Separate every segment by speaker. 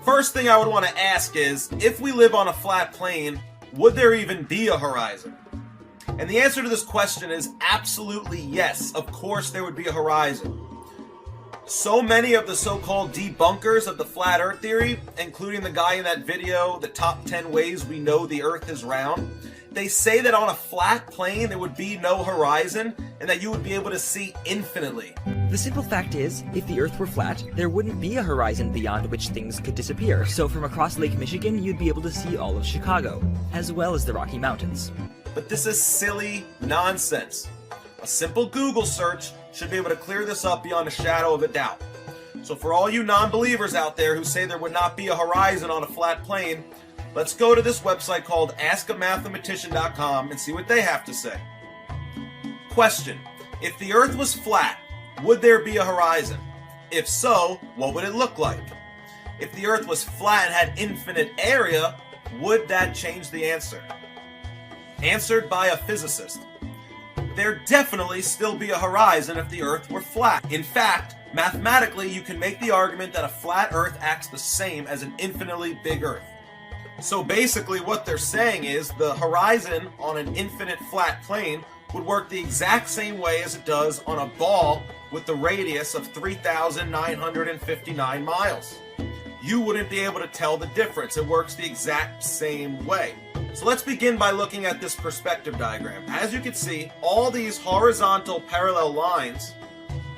Speaker 1: First thing I would want to ask is, if we live on a flat plane, would there even be a horizon? And the answer to this question is absolutely yes. Of course there would be a horizon. So many of the so-called debunkers of the flat earth theory, including the guy in that video, The Top 10 Ways We Know the Earth is Round, they say that on a flat plane there would be no horizon and that you would be able to see infinitely.
Speaker 2: The simple fact is, if the Earth were flat, there wouldn't be a horizon beyond which things could disappear. So from across Lake Michigan, you'd be able to see all of Chicago, as well as the Rocky Mountains.
Speaker 1: But this is silly nonsense. A simple Google search should be able to clear this up beyond a shadow of a doubt. So for all you non-believers out there who say there would not be a horizon on a flat plane, let's go to this website called askamathematician.com and see what they have to say. Question: if the Earth was flat, would there be a horizon? If so, what would it look like? If the Earth was flat and had infinite area, would that change the answer? Answered by a physicist. There'd definitely still be a horizon if the Earth were flat. In fact, mathematically, you can make the argument that a flat Earth acts the same as an infinitely big Earth. So basically what they're saying is the horizon on an infinite flat plane would work the exact same way as it does on a ball with the radius of 3,959 miles. You wouldn't be able to tell the difference. It works the exact same way. So let's begin by looking at this perspective diagram. As you can see, all these horizontal parallel lines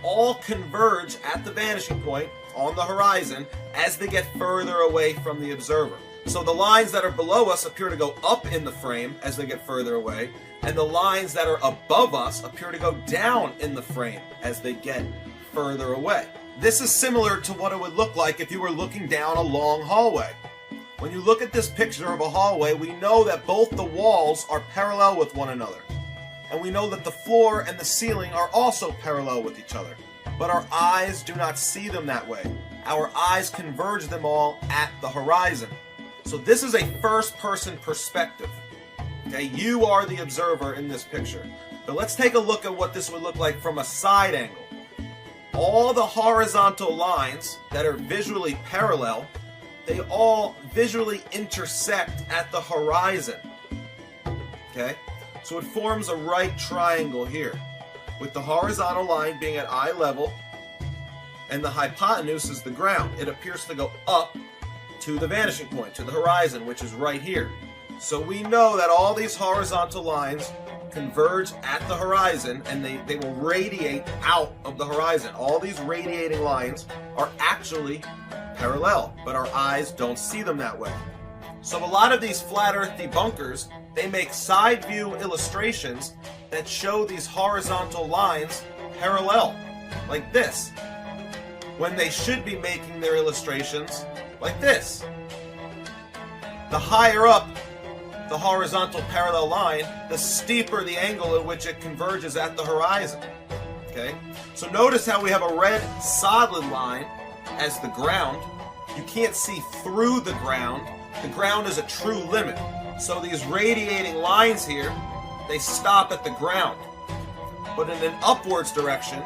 Speaker 1: all converge at the vanishing point on the horizon as they get further away from the observer. So the lines that are below us appear to go up in the frame as they get further away, and the lines that are above us appear to go down in the frame as they get further away. This is similar to what it would look like if you were looking down a long hallway. When you look at this picture of a hallway, we know that both the walls are parallel with one another. And we know that the floor and the ceiling are also parallel with each other. But our eyes do not see them that way. Our eyes converge them all at the horizon. So this is a first-person perspective. Okay, you are the observer in this picture. But let's take a look at what this would look like from a side angle. All the horizontal lines that are visually parallel, they all visually intersect at the horizon. Okay? So it forms a right triangle here, with the horizontal line being at eye level, and the hypotenuse is the ground. It appears to go up to the vanishing point, to the horizon, which is right here. So we know that all these horizontal lines converge at the horizon, and they will radiate out of the horizon. All these radiating lines are actually parallel, but our eyes don't see them that way. So a lot of these flat earth debunkers, they make side view illustrations that show these horizontal lines parallel, like this, when they should be making their illustrations like this. The higher up the horizontal parallel line, the steeper the angle at which it converges at the horizon. Okay? So notice how we have a red solid line as the ground. You can't see through the ground. The ground is a true limit. So these radiating lines here, they stop at the ground. But in an upwards direction,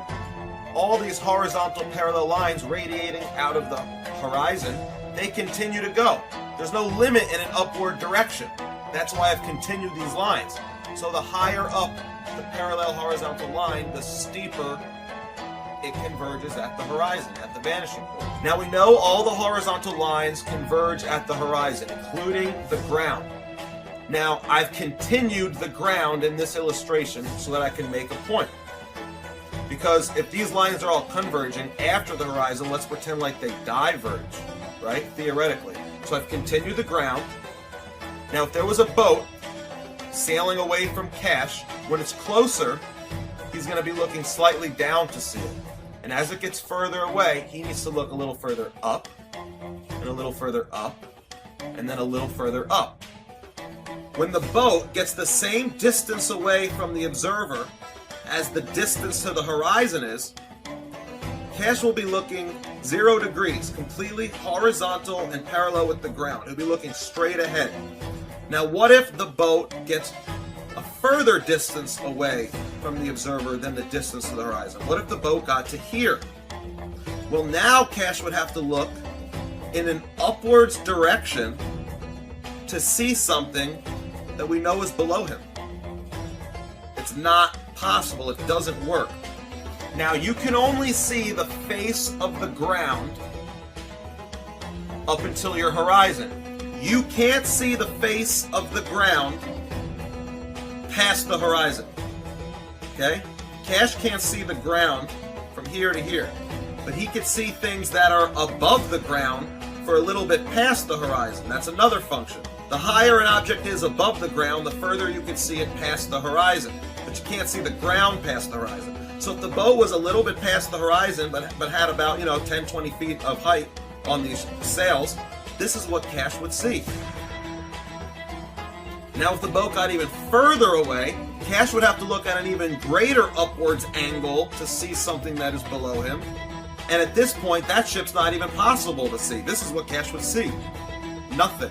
Speaker 1: all these horizontal parallel lines radiating out of the horizon, they continue to go. There's no limit in an upward direction. That's why I've continued these lines. So the higher up the parallel horizontal line, the steeper it converges at the horizon, at the vanishing point. Now we know all the horizontal lines converge at the horizon, including the ground. Now I've continued the ground in this illustration so that I can make a point. Because if these lines are all converging after the horizon, let's pretend like they diverge, right? Theoretically. So I've continued the ground. Now if there was a boat sailing away from Cash, when it's closer, he's going to be looking slightly down to see it. And as it gets further away, he needs to look a little further up, and a little further up, and then a little further up. When the boat gets the same distance away from the observer as the distance to the horizon is, Cash will be looking 0 degrees, completely horizontal and parallel with the ground. He'll be looking straight ahead. Now what if the boat gets a further distance away from the observer than the distance to the horizon? What if the boat got to here? Well, now Cash would have to look in an upwards direction to see something that we know is below him. It's not possible. It doesn't work. Now, you can only see the face of the ground up until your horizon. You can't see the face of the ground past the horizon. Okay? Cash can't see the ground from here to here, but he can see things that are above the ground for a little bit past the horizon. That's another function. The higher an object is above the ground, the further you can see it past the horizon, but you can't see the ground past the horizon. So if the boat was a little bit past the horizon, but had about 10, 20 feet of height on these sails, this is what Cash would see. Now, if the boat got even further away, Cash would have to look at an even greater upwards angle to see something that is below him. And at this point, that ship's not even possible to see. This is what Cash would see. Nothing.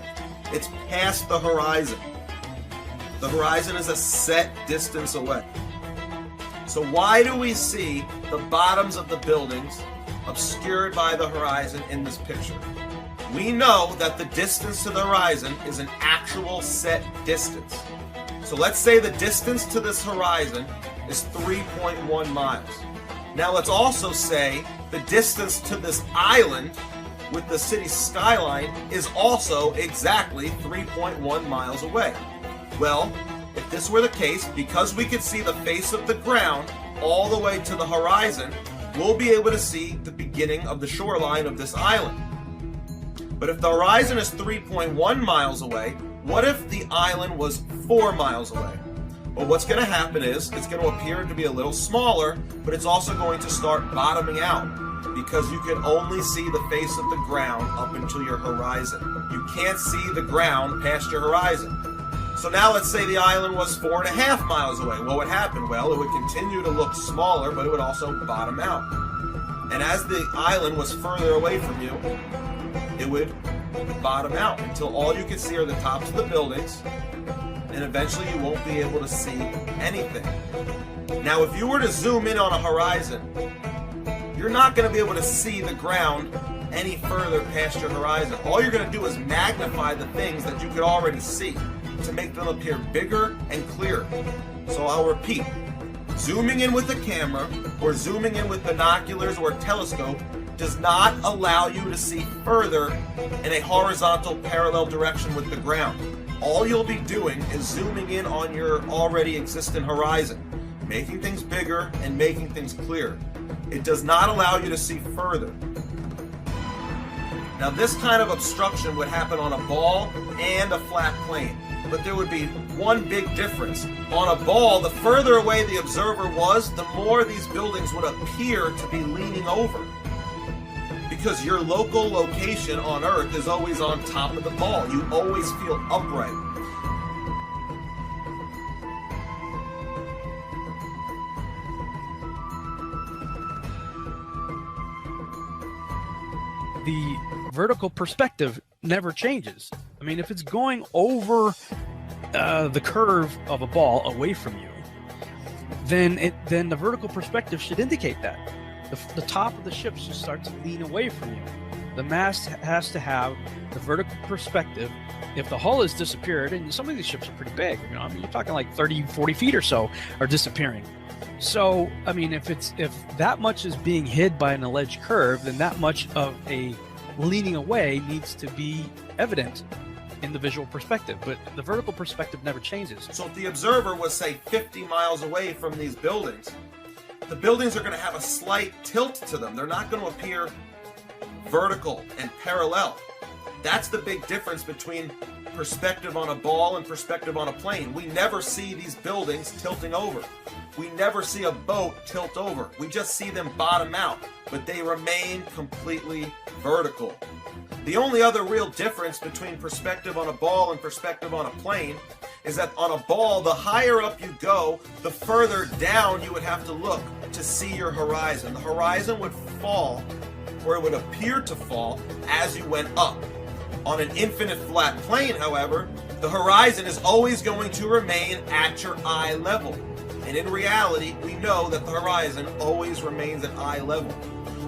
Speaker 1: It's past the horizon. The horizon is a set distance away. So why do we see the bottoms of the buildings obscured by the horizon in this picture? We know that the distance to the horizon is an actual set distance. So let's say the distance to this horizon is 3.1 miles. Now let's also say the distance to this island with the city skyline is also exactly 3.1 miles away. Well, if this were the case, because we could see the face of the ground all the way to the horizon, we'll be able to see the beginning of the shoreline of this island. But if the horizon is 3.1 miles away, what if the island was 4 miles away? Well, what's going to happen is it's going to appear to be a little smaller, but it's also going to start bottoming out because you can only see the face of the ground up until your horizon. You can't see the ground past your horizon. So now let's say the island was 4.5 miles away. What would happen? Well, it would continue to look smaller, but it would also bottom out. And as the island was further away from you, it would bottom out until all you can see are the tops of the buildings, and eventually you won't be able to see anything. Now, if you were to zoom in on a horizon, you're not going to be able to see the ground any further past your horizon. All you're going to do is magnify the things that you could already see to make them appear bigger and clearer. So I'll repeat. Zooming in with a camera or zooming in with binoculars or a telescope does not allow you to see further in a horizontal parallel direction with the ground. All you'll be doing is zooming in on your already existing horizon, making things bigger and making things clearer. It does not allow you to see further. Now, this kind of obstruction would happen on a ball and a flat plane, but there would be one big difference. On a ball, the further away the observer was, the more these buildings would appear to be leaning over, because your local location on Earth is always on top of the ball. You always feel upright.
Speaker 3: The vertical perspective never changes. I mean, if it's going over the curve of a ball away from you, then the vertical perspective should indicate that. The top of the ship should start to lean away from you. The mast has to have the vertical perspective. If the hull has disappeared, and some of these ships are pretty big, I mean, you're talking like 30, 40 feet or so are disappearing. So, I mean, if that much is being hid by an alleged curve, then that much of a leaning away needs to be evident in the visual perspective. But the vertical perspective never changes.
Speaker 1: So if the observer was, say, 50 miles away from these buildings, the buildings are going to have a slight tilt to them. They're not going to appear vertical and parallel. That's the big difference between perspective on a ball and perspective on a plane. We never see these buildings tilting over. We never see a boat tilt over. We just see them bottom out, but they remain completely vertical. The only other real difference between perspective on a ball and perspective on a plane is that on a ball, the higher up you go, the further down you would have to look to see your horizon. The horizon would fall, or it would appear to fall, as you went up. On an infinite flat plane, however, the horizon is always going to remain at your eye level. And in reality, we know that the horizon always remains at eye level.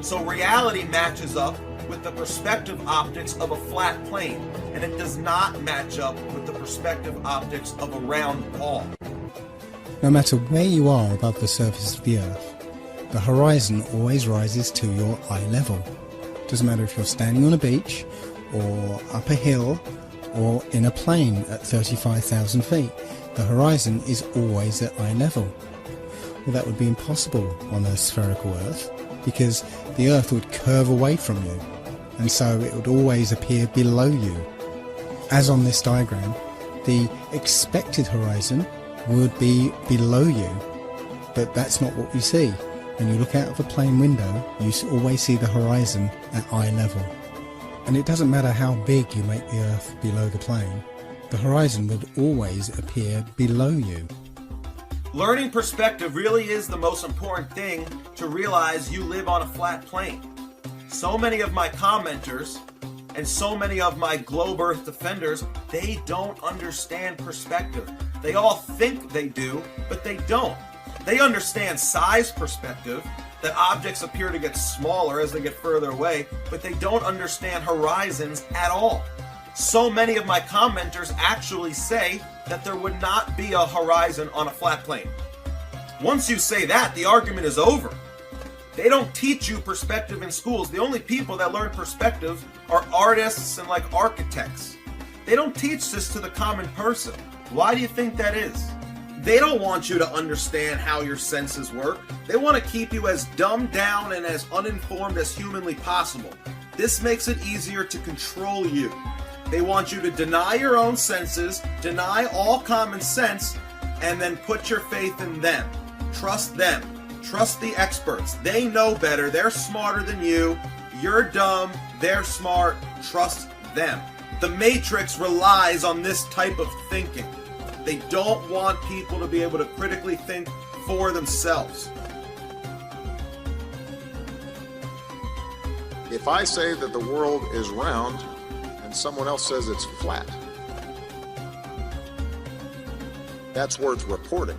Speaker 1: So reality matches up with the perspective optics of a flat plane, and it does not match up with the perspective optics of a round ball.
Speaker 4: No matter where you are above the surface of the Earth, the horizon always rises to your eye level. Doesn't matter if you're standing on a beach, or up a hill, or in a plane at 35,000 feet, the horizon is always at eye level. Well, that would be impossible on a spherical Earth, because the Earth would curve away from you, and so it would always appear below you. As on this diagram, the expected horizon would be below you, but that's not what we see. When you look out of a plane window, you always see the horizon at eye level. And it doesn't matter how big you make the Earth below the plane, the horizon would always appear below you.
Speaker 1: Learning perspective really is the most important thing to realize you live on a flat plane. So many of my commenters and so many of my globe Earth defenders, they don't understand perspective. They all think they do, but they don't. They understand size perspective, that objects appear to get smaller as they get further away, but they don't understand horizons at all. So many of my commenters actually say that there would not be a horizon on a flat plane. Once you say that, the argument is over. They don't teach you perspective in schools. The only people that learn perspective are artists and like architects. They don't teach this to the common person. Why do you think that is? They don't want you to understand how your senses work. They want to keep you as dumbed down and as uninformed as humanly possible. This makes it easier to control you. They want you to deny your own senses, deny all common sense, and then put your faith in them. Trust them. Trust the experts. They know better. They're smarter than you. You're dumb. They're smart. Trust them. The Matrix relies on this type of thinking. They don't want people to be able to critically think for themselves.
Speaker 5: If I say that the world is round and someone else says it's flat, that's worth reporting.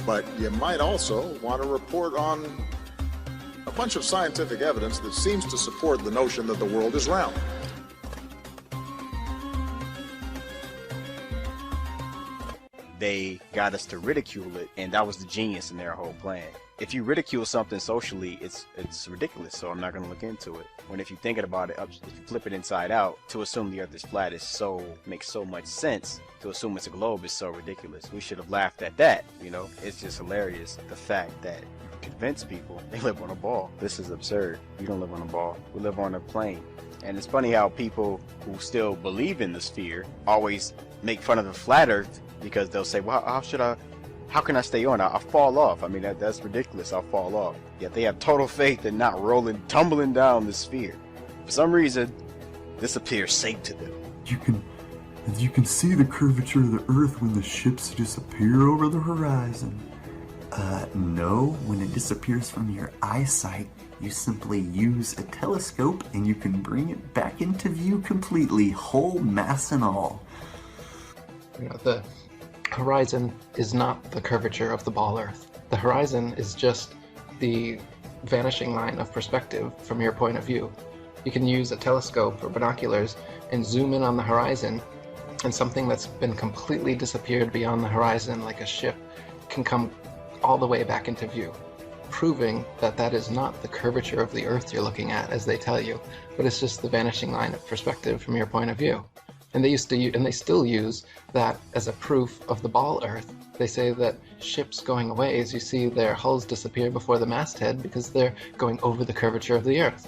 Speaker 5: But you might also want to report on a bunch of scientific evidence that seems to support the notion that the world is round.
Speaker 6: They got us to ridicule it, and that was the genius in their whole plan. If you ridicule something socially, it's ridiculous, so I'm not going to look into it. When if you're thinking about it, if you flip it inside out, to assume the Earth is flat makes so much sense. To assume it's a globe is so ridiculous. We should have laughed at that, you know? It's just hilarious, the fact that convince people they live on a ball. This is absurd. We don't live on a ball. We live on a plane. And it's funny how people who still believe in the sphere always make fun of the flat Earth, because they'll say, well, how can I stay on? I'll fall off. I mean, that's ridiculous. I'll fall off. Yet they have total faith in not tumbling down the sphere. For some reason, this appears safe to them.
Speaker 7: You can see the curvature of the Earth when the ships disappear over the horizon. No, when it disappears from your eyesight, you simply use a telescope and you can bring it back into view completely, whole mass and all.
Speaker 8: You know, the horizon is not the curvature of the ball Earth. The horizon is just the vanishing line of perspective from your point of view. You can use a telescope or binoculars and zoom in on the horizon, and something that's been completely disappeared beyond the horizon, like a ship, can come all the way back into view, proving that that is not the curvature of the Earth you're looking at, as they tell you, but it's just the vanishing line of perspective from your point of view. And they used to, and they still use that as a proof of the ball Earth. They say that ships going away, as you see their hulls disappear before the masthead, because they're going over the curvature of the Earth.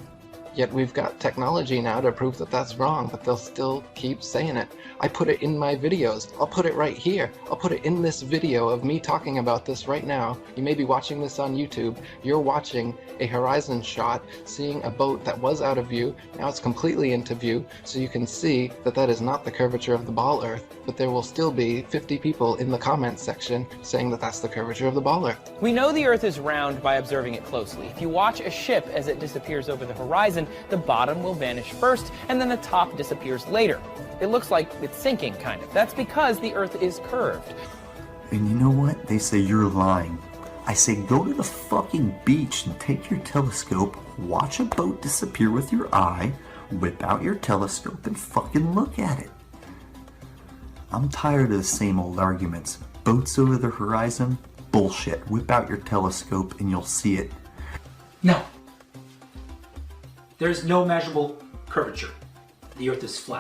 Speaker 8: Yet we've got technology now to prove that that's wrong, but they'll still keep saying it. I put it in my videos. I'll put it right here. I'll put it in this video of me talking about this right now. You may be watching this on YouTube. You're watching a horizon shot, seeing a boat that was out of view. Now it's completely into view, so you can see that that is not the curvature of the ball Earth, but there will still be 50 people in the comments section saying that that's the curvature of the ball Earth.
Speaker 9: We know the Earth is round by observing it closely. If you watch a ship as it disappears over the horizon, the bottom will vanish first, and then the top disappears later. It looks like it's sinking, kind of. That's because the Earth is curved.
Speaker 7: And you know what? They say you're lying. I say go to the fucking beach and take your telescope, watch a boat disappear with your eye, whip out your telescope and fucking look at it. I'm tired of the same old arguments. Boats over the horizon? Bullshit. Whip out your telescope and you'll see it.
Speaker 10: No. There is no measurable curvature. The Earth is flat.